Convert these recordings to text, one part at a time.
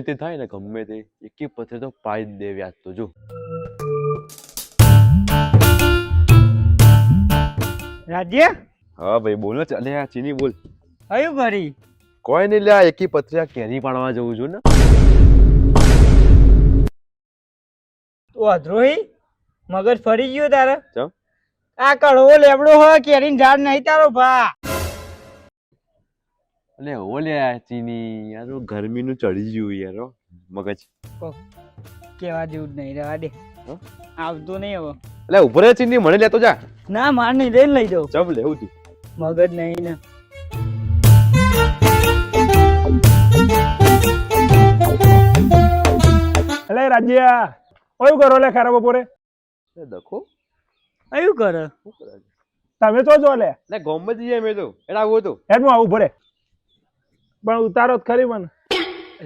તે થાય ને ગમે તે એકી પથે તો પાડી દે વ્યાજ તો જો. રાજ્ય હા ભાઈ બોલ ને ચાલે આ ચીની બોલ. કયું ભરી કોઈ નહીં લ્યા એકી પથે આ કેરી પાડવા જવું છું ને. તું અધરોહી મગજ ફરી ગયો તારે ચમ આ કડવો લેબડો હોય કેરીન ઝાડ નહીં તારો ભા અલે ઓ લ્યા ચીની યાર ગરમીનું ચડી ગયું યાર હો, મગજ. કેવા જેવું જ નહીં રહેવા દે હં? આવતો નહીં હવે એટલે ઉભો રે ચીની મને લેતો જા. ના માર નહીં લઈને લઈ જાઉં ચમ લેવું તું મગજ નહીં ને અલે રાજ્યા કયું કરો લે ખારા બપોરે દખો કયું કરે તમે તો જો લે એટલે ગોમ જ જઈએ મેં તો એડા આવું હતું હેડમાં આવું ભરે પણ ઉતારો જ ખરી મને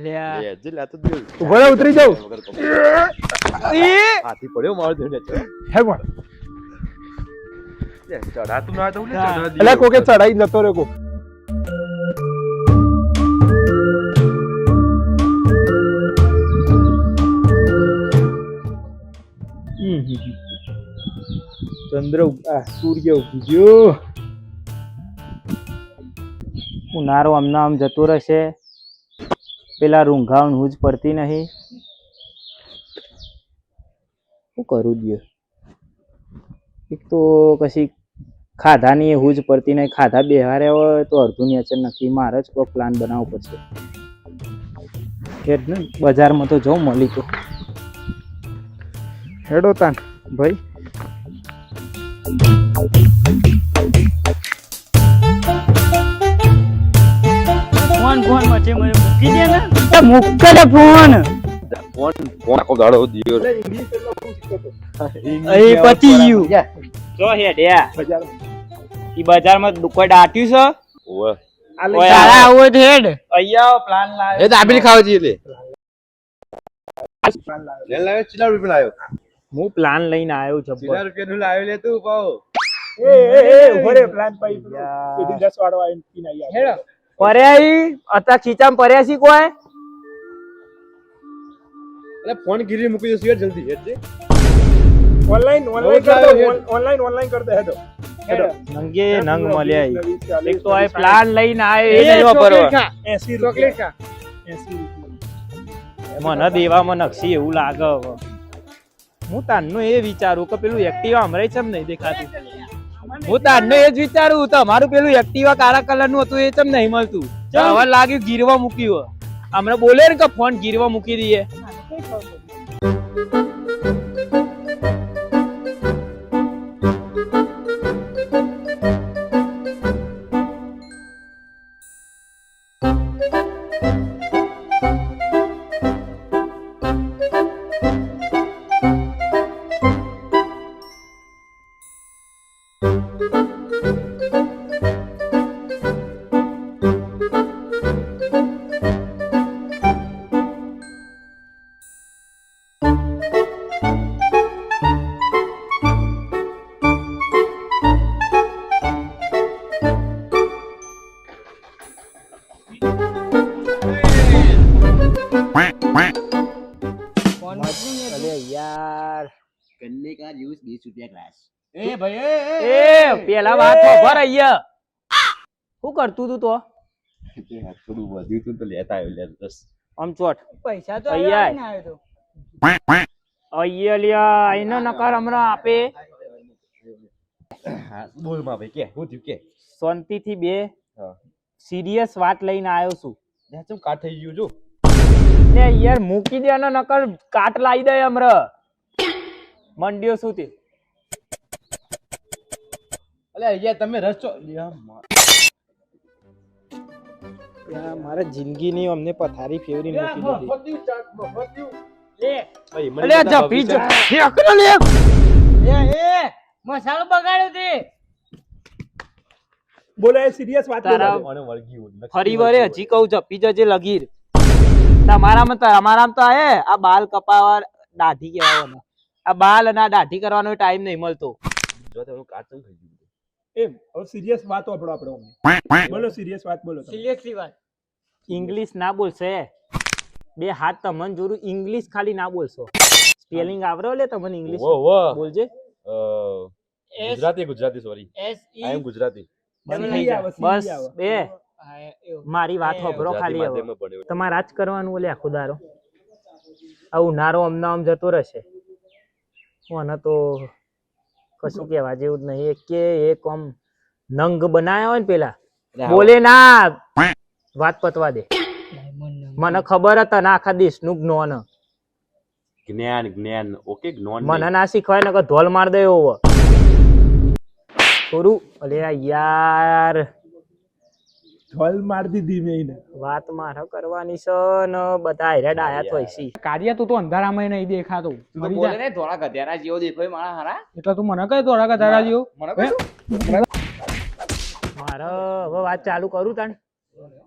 લ્યા એ જ લાતો જ દેવું. ઉભો રે ઉતરી જાઉં હાથી પડ્યો મારો ધોને હેડમાં ચડાતું ના તો એટલે કોકે ચડાઈ જતો રે કો ચંદ્ર સૂર્ય ઉગ્યો ઉનાળો આમના આમ જતો રહેશે પેલા રૂંઘાણ હુજ પડતી નહીં શું કરું દે એક તો કશી ખાધાની હુજ પડતી નહીં ખાધા બેહારે હોય તો અડધું નેચર નક્કી મારે જ કોઈ પ્લાન બનાવવો પડશે હેડ ને બજારમાં તો જવું મળી તો હેડો તાન ભાઈ ફોન ફોન મચે મને મૂકી દે ને મૂકે દે ફોન ફોન ફોન આખો દાડો દિયો એ પતી ગયું જો હેડ્યા ઈ બજારમાં કોઈ ડાટ્યું છે ઓય ઓય તારા આવો જ હેડ અહીંયા પ્લાન લાવ એ દાબેલી ખાવ જી લે લે લાવ્યો ચિલા રૂપિયા લાવ્યો હું પ્લાન લઈને આવ્યો છું ચિલા રૂપિયા નું લાવ્યો લે તું પાવ એ ઉભો રે પ્લાન પાઈ સીધી 10 વાળો આવીને પીને આયા હેડો પર્યાઈ અતા ખીચામ પર્યાસી કોઈ અરે ફોન ગીરી મૂકી દે સિયર જલ્દી હેડ ઓનલાઈન કર દે હેડો નંગે નંગ મળ્યા એક તો આ પ્લાન લઈને આવ્યો એ નહીં વાપરવા 80 ચોકલેટ ખા 80 મને દેવામાં નક્ષી એવું લાગે હવે હું તારનું એ વિચારું કે પેલું એક્ટિવા હમણાં ચમ નહીં દેખાતું હું તારનું એ જ વિચારું તમારું પેલું એક્ટિવા કાળા કલર નું હતું એ ચમ નહીં મળતું હવે લાગ્યું ગીરવા મૂક્યું હમણાં બોલે ને કે ફોન ગીરવા મૂકી દઈએ અરે યાર गन्ने का जूस 20 रुपया ग्लास। એ પેલા વાત ખબર અહીંયા શું કરતું તું તો થોડું વધ્યું તું તો લેતા આવ્યો લે 10 આમ ચોટ પૈસા તો અહીંયા આવ્યો તો અહીંયા લ્યા આઈને નકાર હમણાં આપે હા બોલ માં ભાઈ કે હું થયું કે શાંતિથી બે હા સિરિયસ વાત લઈને આવ્યો છું લે ચમ કાટ થઈ ગયું જો ને યાર મૂકી દે ને નકર કાટ લાવી દે હમણાં મંડ્યો શું તે અલે અહીંયા તમે રસ છો મારા જિંદગીની અમને પથારી ફેવરી મૂકી દીધી ભાઈ અલે જપી જપી અકરો લે એ મસાલો બગાડ્યો તે બોલે સિરિયસ વાત તારા મને વળગ્યું ફરી વરે હજી કહું જપી જજે લગીર તમારામાં તો આ બાલ કપાવા દાઢી કહેવાના આ બાલ અને આ દાઢી કરવાનો ટાઈમ નહીં મળતો જો તો કાટ ચમ થઈ ગયું એમ હવે સિરિયસ વાત આપણો બોલો સિરિયસ વાત બોલો તમે. સિરિયસલી વાત ઇંગ્લિશ ના બોલશે બે હાથ તમને જોરું ઇંગ્લિશ ખાલી ના બોલશો સ્પેલિંગ આવડે લે તમને ઇંગ્લિશ વો વો બોલજે ગુજરાતી સોરી આઈ એમ ગુજરાતી બંધ C થઈ જા. આવે, C બસ આવે. બે મારી વાત સાંભળો ખાલી હવે માધ્યમમાં ભણ્યો. તમારે આજ કરવાનું ઓલે આખો દારો આ ઉનાળો અમને આમ જતો રહેશે મને તો કશું કહેવા જેવું જ નહીં કે એક આમ નંગ બનાયા હોય ને પેલા બોલે ના વાત પતવા દે મને ખબર હતા ને આખા દેશનું જ્ઞાન જ્ઞાન જ્ઞાન ઓકે જ્ઞાન મને ના શીખવાય ને કે ધોલ માર દે એવો થોડું અલે યાર ઢોલ માર દીધી મેં એને. વાત મારે કરવાની છે ને બધા હેરા ડાયા થોય છે કાર્ય તું તો અંધારામાં નહીં દેખાતો મરી જા. ને થોડા ગધેડા જેવો દેખાય મારા હારા એટલે તું મને કઈ ધોળા ગધારા જેવો મને કહ્યું મારે હવે વાત ચાલુ કરું તને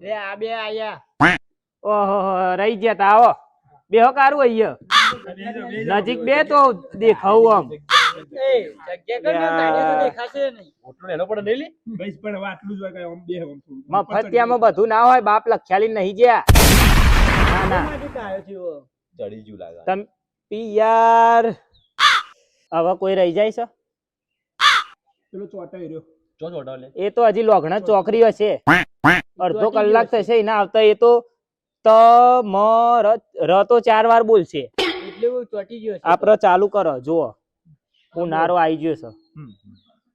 લે આ બે આયા ઓહો રહી ગયા તા આવો બેહો કારું અહીંયા નજીક બે તો દેખાવું આમ એ જગ્યા કર ગાડી તો દેખાશે નહીં ઓટલો એનો પણ નહીં લે બસ પણ હવે આટલું જ હોય કે આમ બે આમ થોડું. મફતિયામાં બધું ના હોય બાપ લખ્યાલી નહીં જ્યાં ના ના માટે આવ્યો થયો ચડી ગયું લાગે તમ પી યાર હવે કોઈ રહી જાય છે પેલો ચોટાઈ રહ્યો. ચો ચોટાવ લે એ તો હજી લોઘણા ચોકરી હશે અડધો કલાક થશે એના આવતા એ તો ત મ ર તો 4 વાર બોલશે એટલે હું ચોટી ગયો છે આપડે ચાલુ કરો જુઓ ઉનાળો આવી ગયો છે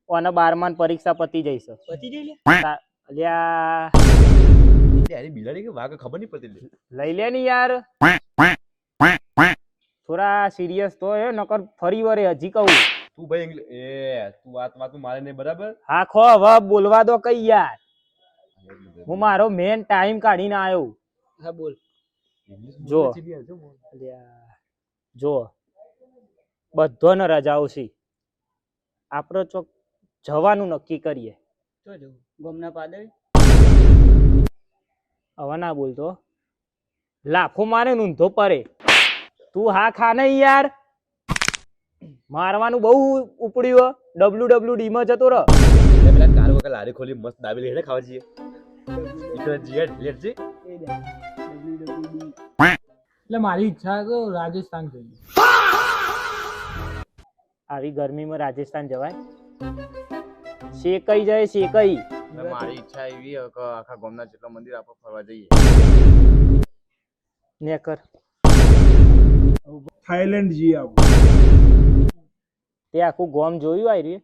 અને 12મા ની પરીક્ષા પતી જઈ છે પછી જઈ લે અલ્યા યાર બિલાડી કે વાઘ ખબર નહીં પડતી લે લઈ લે ને યાર થોડા સિરિયસ તો હે નકર ફરી વરે હજી કહું તું ભાઈ તું વાત મારે નહીં બરાબર હા ખો હવે બોલવા દો કઈ યાર હું મારો મેન ટાઈમ કાઢીને આવ્યો હા બોલ જો અલ્યા જો બધાને રજાઓ છે આપણે ચોક જવાનું નક્કી કરીએ તો જો ગોમના પાદર હવે ના બોલતો લાફો મારે ને ઊંધો પરે તું હા ખા નહીં યાર મારવાનું બહુ ઉપડ્યું WWD માં જતો રહ પેલા કાર વગર લારી ખોલી મસ્ત દાબેલી હેડે ખાવા જઈએ ઇકરા જીએ લેટ છે એટલે મારી ઈચ્છા તો રાજસ્થાન જઈએ. આવી ગરમીમાં રાજસ્થાન જવાય શેકાઈ જાય શેકાઈ મારી ઈચ્છા એવી હે કે આખા ગામના જેટલા મંદિર આપણે ફરવા જઈએ નેકર થાઈલેન્ડ જઈએ આવું. તે આખું ગોમ જોયું આયરી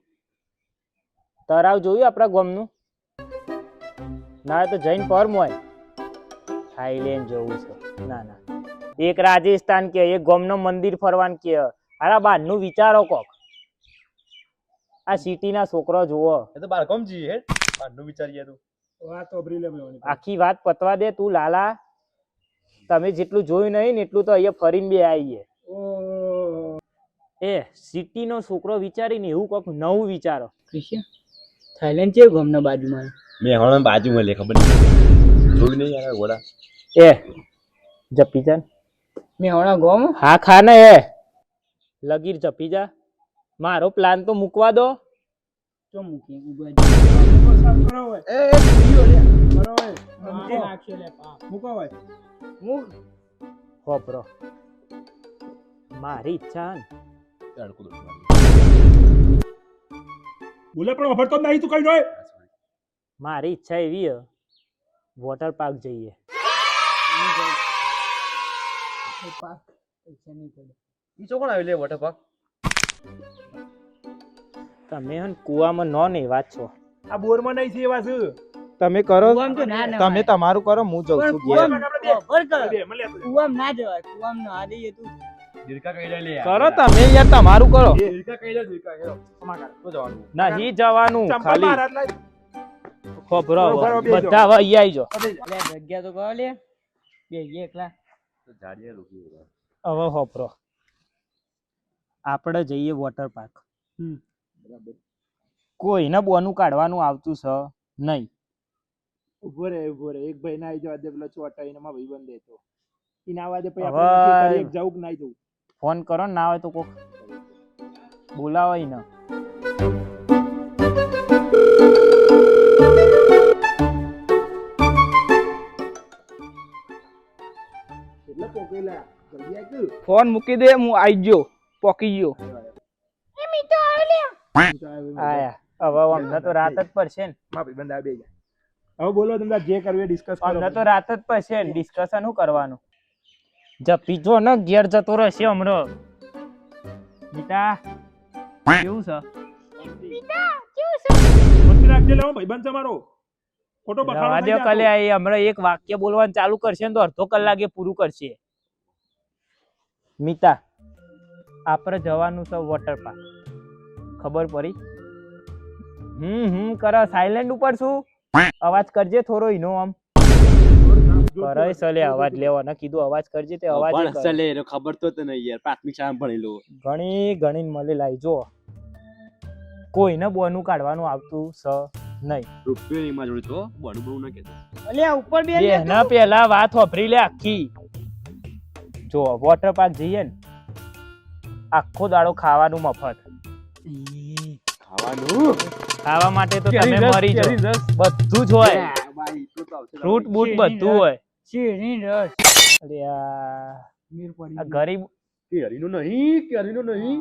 તરાવ જોયું આપણા ગોમનું ના તો જઈને ફોર્મ હોય થાઈલેન્ડ જવું છે ના ના એક રાજસ્થાન કે એક ગોમનું મંદિર ફરવાનું કે હારા બહારનું વિચારો કોક આ સિટીના છોકરો જુઓ એ તો બાર કોમ જઈએ હેડ બારનું વિચારીએ તું વાત વાપરી લે મેં. આખી વાત પતવા દે તું લાલા તમે જેટલું જોયું નહીં ને એટલું તો અહીંયા ફરીને બે આવીએ ઓહ. એ સિટીનો છોકરો વિચારીને એવું કોક નવું વિચારો કૃષ્ણ થાઈલેન્ડ છે ગોમના બાજુમાં મેં હમણાં બાજુમાં લે ખબર નહીં જોયું નહીં યાર ઘોડા એ જપી જા ને. મેં હમણાં ગોમ હા ખા ને એ લગીર જપી જા મારો પ્લાન તો મૂકવા દો તો મૂકી ઉભા મૂકો સાફ કરો હોય. કરો હોય. મૂકો. નાખશે લે પા મૂકો હોય. મૂક હોપરો મારી ઈચ્છા હે ને તડકું દોડતું બોલે પણ વાપરતો જ નહીં તું કઈ નહીં. મારી ઈચ્છા એવી હે વોટર પાર્ક જઈએ પાક પૈસા નહીં પડે ઈ ચોકણ આવી લે વોટર પાર્ક તમે હન કુવામાં નો ને વાત છો આ બોરમાં નહીં છે એવા છે. તમે કરો કુવામાં તો ના તમે નવાય. તમારું કરો હું જઉં પણ છું ઘેર. કુવામાં ખબર કર બે, મળ્યા તો. કુવામાં ના જવાય કુવામાં ના દઈએ તું દીર્ઘા કઈ લે કરો તમે યાર તમારું કરો દીર્ઘા કઈ લે દીર્ઘા હેરો તો જવાનું નહીં જવાનું ચંપા ખાલી બહાર હાથ લાય. ખબરો બરોબર, બેજો. બધા હવે અહીંયા આવી જાઓ લે જગ્યા તો કહો લે બે એકલા તો જાડીએ રોકી હવે હોપરો આપણે જઈએ વોટર પાર્ક કોઈને બોનું કાઢવાનું આવતું છે નહીં ઉભો રે એક ભાઈ ના આવી જવા દે પેલો ચોટાઈને માં ભાઈ બંધ દેતો ઈ ના આવા દે પછી હવે- આપણે નક્કી કરીએ કે જાવું કે નહીં જવું. ફોન કરો ને ના હોય તો કોક બોલાવો ઈ ને એટલે ફોન મૂકી દે, હું આઈ ગયો, પોકી ગયો. આયા હવે અમને તો રાત જ પડશે ને. મારા ભાઈબંધ આ બે જાય. હવે બોલો તમે જે કરવું એ ડિસ્કસ કરો. અમને તો રાત જ પડશે ને, ડિસ્કશન શું કરવાનું? જપી જો ને ઘેર જતો રહેશે હમણાં. બેટા કેવું છે? શાંતિ રાખજે, લે ભાઈબંધ છે મારો. ખોટો રવા બખાડો દો કલે આ હમણાં એક વાક્ય બોલવાનું ચાલુ કરશે ને તો અડધો કલાકે પૂરું કરશે. મિતા આપણે જવાનું છે વોટર પાર્ક, ખબર પડી? કરે સાયલેન્ટ ઉપર શું અવાજ કરજે થોડો ઈનો આમ કરે સલે અવાજ લેવાનો કીધું અવાજ કરજે તે અવાજ પણ ચલે એને ખબર તો નહીં યાર, પ્રાથમિક શાળામાં ભણેલો. ઘણી મળી લાવી જો કોઈને બોનું કાઢવાનું આવતું સ નહીં. રૂપિયો નહીં માં જોડી તો બણું બહુ ના કહેતો. અલ્યા ઉપર બે લે બેહના પહેલા વાત વાપરી લે આખી. જો વોટર પાર્ક જઈએ ને આખો દાડો ખાવાનું મફત. ખાવાનું ખાવા માટે તો તમે મરી જાઓ, બધું જ હોય, ફ્રૂટ બૂટ બધું હોય. શેરડી રસ અરે આ મીર પડી ગરીબ કેરીનો નહીં.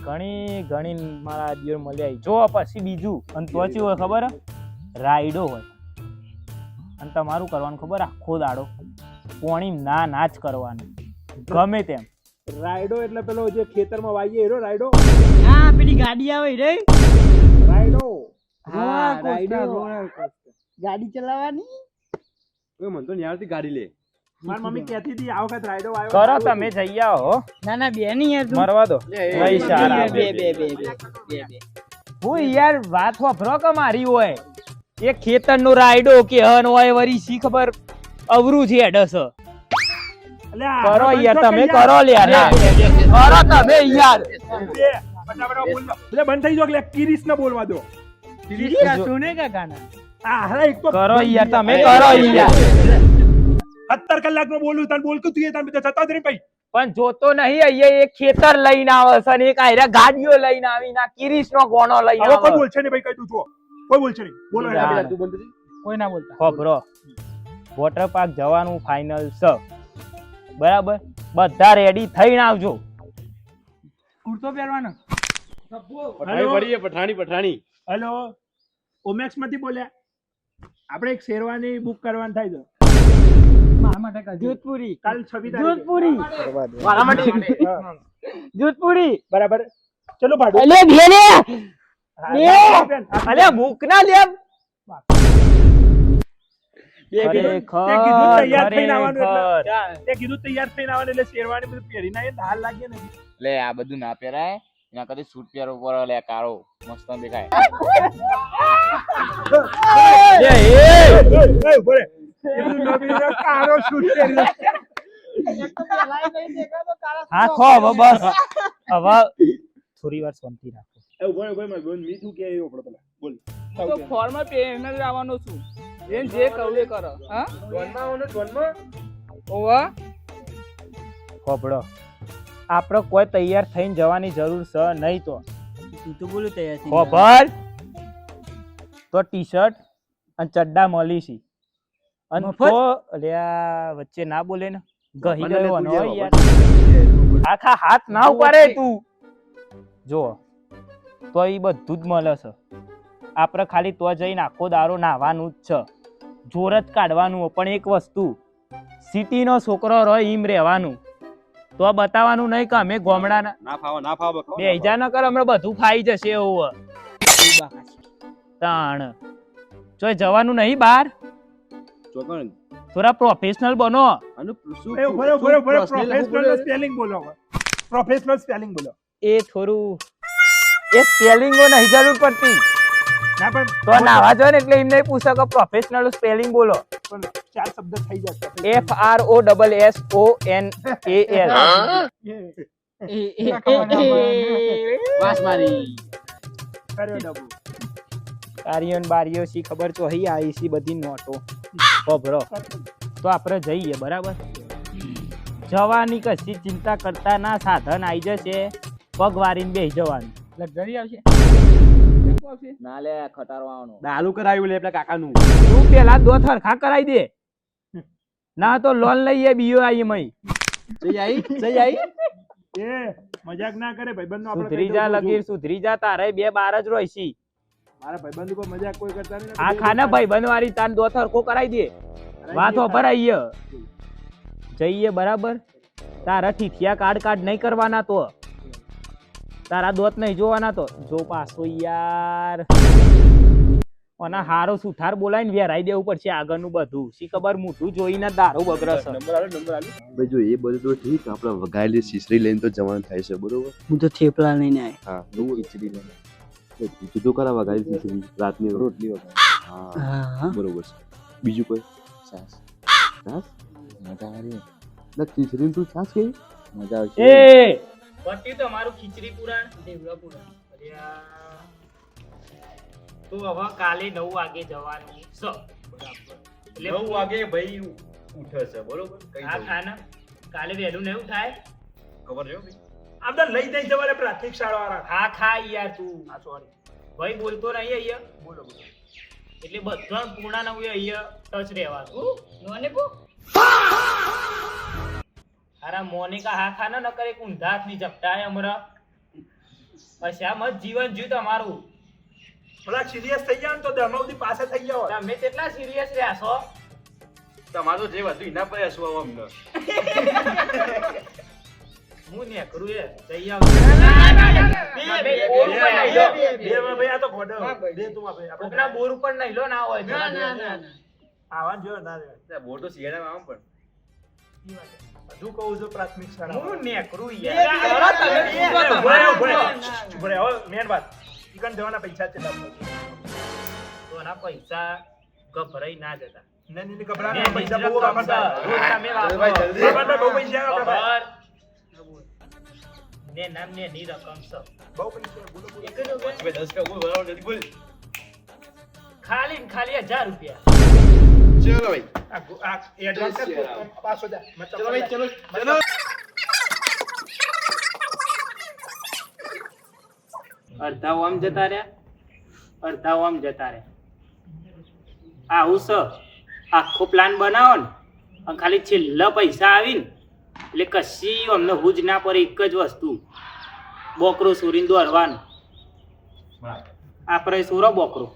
ઘણી મારા દિયર મળી આવી. જો પછી બીજું અને તો શું હોય ખબર હે? રાઈડો હોય અને તમારું કરવાનું ખબર આખો દાડો પોણી ના જ કરવાનું ગમે તેમ. રાયડો એટલે પેલો જે ખેતરમાં વાઈએ એનો રાયડો. હા પેલી ગાડી આવે રે રાયડો હા રાઈડો ગાડી ચલાવવાની મને તો યાર ગાડી લે. મારી મમ્મી કહેતી હતી આ વખત રાયડો આવ્યો. કરો તમે જઈ આવો હો. ના ના બે નહીં યાર તું મરવા દો. લઈ સારા બે હું યાર વાત વાપરો કે મારી હોય એ ખેતરનો રાયડો કે હન હોય વરી શી ખબર અવરું છે એડસ. અલ્યા, કરો આ યાર બંધ તમે તો કરો યાર ના. કરો તમે યાર ફટાફટ બોલજો. એટલે બંધ થઈ જાઓ એટલે કિરીશ ને બોલવા દો. સોને કા ગાના આ હા એક તો કરો યાર તમે કરો યાર. 17 કલાકનો બોલું તને બોલતું તું એ તને જતા જ રે ભાઈ. પણ જોતો નહીં અહીંયા એક ખેતર લઈને આવે છે ને એક આયરા ગાડીઓ લઈને આવી ના કિરીશ નો ગોણો લઈને હવે કોઈ આવે. બોલશે નહીં ભાઈ, કહી દઉં છું. કોઈ બોલશે નહીં. બોલો ના, એટલે ના. તું બંધ થઈ. કોઈ ના બોલતા ખબરો વોટર પાર્ક જવાનું ફાઇનલ છે બરાબર. બધા રેડી થઈને આવજો. કુર્તો પહેરવાનો પઠાણી હેલો, ઓમેક્સ માંથી બોલ્યા? આપણે એક શેરવાની બુક કરવાનું થાય છે મારા માટે કર જોધપુરી કાલ 26 તારીખે. જોધપુરી મારા માટે. હા, જોધપુરી બરાબર. ચલો ભાડું. અલે ભે લે હા, બે. બેન, અલે ભૂખ ના લેમ. તે કીધું તૈયાર થઈને આવવાનું એટલે તે કીધું તૈયાર થઈને આવવાનું એટલે શેરવાની બધું પહેરીને આવીએ ને હાલ લાગે ને. એટલે આ બધું ના પહેરાય, એના કરતા સૂટ પહેરો ઉપર લે કાળો મસ્ત દેખાય. ઉભો રહે. એ બધું ન પહેરીને કાળો સૂટ પહેરીને. હા ખો હવે બસ હવે થોડી વાર શાંતિ રાખો. એ ઉભો રહે, મારી બેન મીઠું કે એવું પડે પેલા. બોલ. તો ફોર્મલ પહેરીને જ આવવાનો છું. એમ જે કહું એ કરો. હા ઓવા ખબરો આપણે કોઈ તૈયાર થઈને જવાની જરૂર છે નહીં. તો તું તો બોલું તૈયાર થઈ ખબર તો ટી શર્ટ અને ચડ્ડા મળી છે અને મફત? તો અલ્યા વચ્ચે ના બોલે ને ગહી ગયો ન હોય યાર. આખા હાથ ના ઉપાડે તું. જો તો એ બધું જ મળે છે. આપણે ખાલી તો જઈને આખો દારો નાહવાનું જ છે, જોર જ કાઢવાનું. પણ એક વસ્તુ સિટીનો છોકરો રહે એમ રહેવાનું. તો બતાવવાનું નહીં કે અમે ગામડાના ના ફાવ બે હજાર ન કર હમણાં બધું ખાઈ જશે એવું તાણ. જો જવાનું નહીં બહાર. ચોકણ થોડા પ્રોફેશનલ બનો. આનું શું એ ઉભો રહે, ઉભો રહે, ઉભો રહે. પ્રોફેશનલ સ્પેલિંગ બોલો હવે. પ્રોફેશનલ સ્પેલિંગ બોલો. એ થોડું એ સ્પેલિંગો નહીં જરૂર પડતી. ના પણ તો નાવા જો ને એટલે એમને પૂછો કે પ્રોફેશનલ સ્પેલિંગ બોલો. પણ 4 શબ્દ થઈ જશે. FROSSONAL. કર્યો ડબ્બો. કાર્યોન બારીઓ સી ખબર તો હઈ આવી સી બધી નોટો ખબરો. તો આપણે જઈએ બરાબર. જવાની કશી ચિંતા કરતા ના, સાધન આવી જશે, પગ વારીને બેસી જવાનું. લક્ઝરી આવશે ના લે ખટારો આવવાનો. દારૂ કરાવ્યું લે પેલા કાકાનું. તું પેલા દો થરખા કરાવી દે ના તો લોન લઈએ બીઓ આવી મય. જઈ આવી એ મજાક ના કરે ભાઈબંધનો આપણે સુધરી કહી જા દઉં છું. લગીર સુધરી જા તારે બે બાર જ રોઈશી મારા ભાઈબંધ ઉપર મજાક કોઈ કરતા નહીં ને. આ ખાને ભાઈબંધ વાળી તાન દો થરકો કરાઈ દે વાતો ભરાઈએ જઈએ બરાબર તારા ઠીઠિયા કાર્ડ નહીં કરવાના તો તારા દોત નહીં જોવાના તો જો પાછો યાર અને હારો સુથાર બોલાવીને વેરાઈ દેવું પડશે આગળનું બધું શી ખબર મોઢું જોઈને દારૂ બગડશે ભાઈ જો એ બધું તો ઠીક આપણે વઘારેલી શીશરી લઈને તો જવાનું થાય છે બરોબર હું તો થેપલા લઈને આવ્યો. હા હું ખીચડી લઈને તું તો કરા વઘારેલી શીશરી રાતની રોટલી વઘાર હા હા બરોબર છે બીજું કોઈ છાસ મજા આવી ના ખીચડી તું છાસ કેવી મજા આવશે એ પટ્ટી તો મારું ખીચડી પુરાણ દેવડા પુરાણ તો હવે કાલે 9 વાગે જવાનું છે એટલે 9 વાગે ભાઈ ઉઠે છે બરોબર કઈ આ ખાના કાલે વહેલું નહીં થાય ખબર છે ભાઈ આપણે લઈ જઈ જવાને પ્રાથમિક શાળા વાળા ખા યાર તું સોરી ભાઈ બોલતો નહીં અહીંયા બોલો એટલે બધા પૂર્ણા નવું અહીંયા ટચ રહેવાનું નોને કો અરે મોનિકા હા ખાના ન કરે ઊંધા હાથની ઝપટાય અમરા અચ્છા મત જીવન જીવ તમારું થોડા સિરિયસ થઈ જાવ ને તો દમાઉદી પાસે થઈ જાવ તમે કેટલા સિરિયસ રહ્યા છો તમારો જે વધુ એના પર હસવા અમને હું ને કરું એ જઈ આવ ભાઈ આ તો ખોડો દે તું આ ભાઈ આપણે કોકના બોર ઉપર નહીં લો ના હોય આવા જો ના રે બોટો શિયાળામાં આમ પણ હજુ કહું છું પ્રાથમિક શાળા હું ને કરું હવે મેન વાત ઈકન જવાના પૈસા કેટલા તો ના પૈસા ગભરાઈ ના જતા નહીં કપડા પૈસા બહુ વાપરતા રોજ તમે ભાઈ વાપરો જલ્દી. બાબા બહુ પૈસા આપણા ભાઈ ને નામ ને ની રકમ છે બહુ પૈસા બોલો બોલો એક જ રૂપિયા ભાઈ 10 કા બોલ બરાબર જલ્દી બોલ ખાલી ને ખાલી 1000 રૂપિયા ચલો ભાઈ આ એડવાન્સ કર 500 ચલો ભાઈ ચલો ચલો અડધા આમ જતા રહ્યા અડધા આમ જતા રહ્યા આવું છે આખો પ્લાન બનાવો ને અને ખાલી છેલ્લા પૈસા આવીને એટલે કશી અમને હુજ ના પડે એક જ વસ્તુ બોકરો સોરીને દોરવાનું આપણે સોરો બોકરો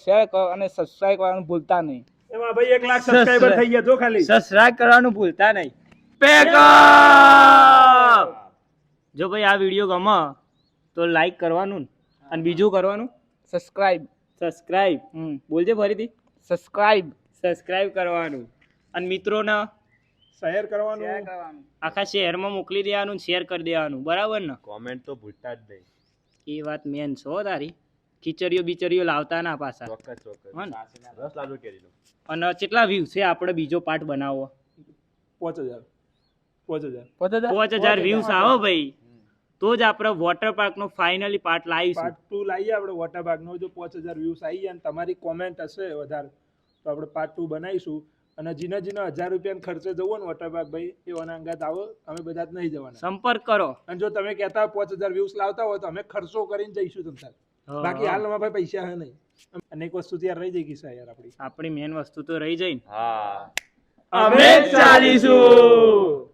શેર કરો અને સબસ્ક્રાઇબ કરવાનું ભૂલતા નહીં એમાં ભાઈ 1 લાખ સબસ્ક્રાઇબર થઈ ગયા જો ખાલી સબસ્ક્રાઇબ કરવાનું ભૂલતા નહીં જો ભાઈ આ વિડીયો ગમે તો લાઈક કરવાનું અને બીજું કરવાનું સબસ્ક્રાઇબ બોલજે ફરીથી સબસ્ક્રાઇબ કરવાનું અને મિત્રોને શેર કરવાનું આખા શહેરમાં મોકલી દેવાનું શેર કરી દેવાનું બરાબર ને કોમેન્ટ તો ભૂલતા જ નહીં એ વાત મેન છો તારી ખીચડીઓ બીચડીઓ લાવતા ના પાછા ચોક્કસ હા ને? રસ લાડુ કેરીનો અને કેટલા વ્યૂ છે આપણે બીજો પાર્ટ બનાવવો 5000 5000 વ્યૂઝ આવો ભાઈ તો જ આપણે વોટર પાર્ક નો ફાઇનલી પાર્ટ લાવીશું પાર્ટ 2 લાવીએ આપણે વોટર પાર્ક નો જો 5000 વ્યૂઝ આવી જાય અને તમારી કોમેન્ટ હશે વધારે તો આપણે પાર્ટ 2 બનાવીશું અને જીના 1000 રૂપિયા ખર્ચે જવું ને વોટર પાર્ક ભાઈ એ ઓનાંગાત આવો અમે બધા જ નહીં જવાના સંપર્ક કરો અને જો તમે કહેતા હોય 5000 વ્યૂઝ લાવતા હોય તો અમે ખર્ચો કરીને જઈશું તમતાર બાકી હાલમાં ભાઈ પૈસા હે નહીં અને એક વસ્તુ ત્યાં રહી જઈ ગઈ છે યાર આપણી આપણી મેન વસ્તુ તો રહી જાય ને હા અમે ચાલીશું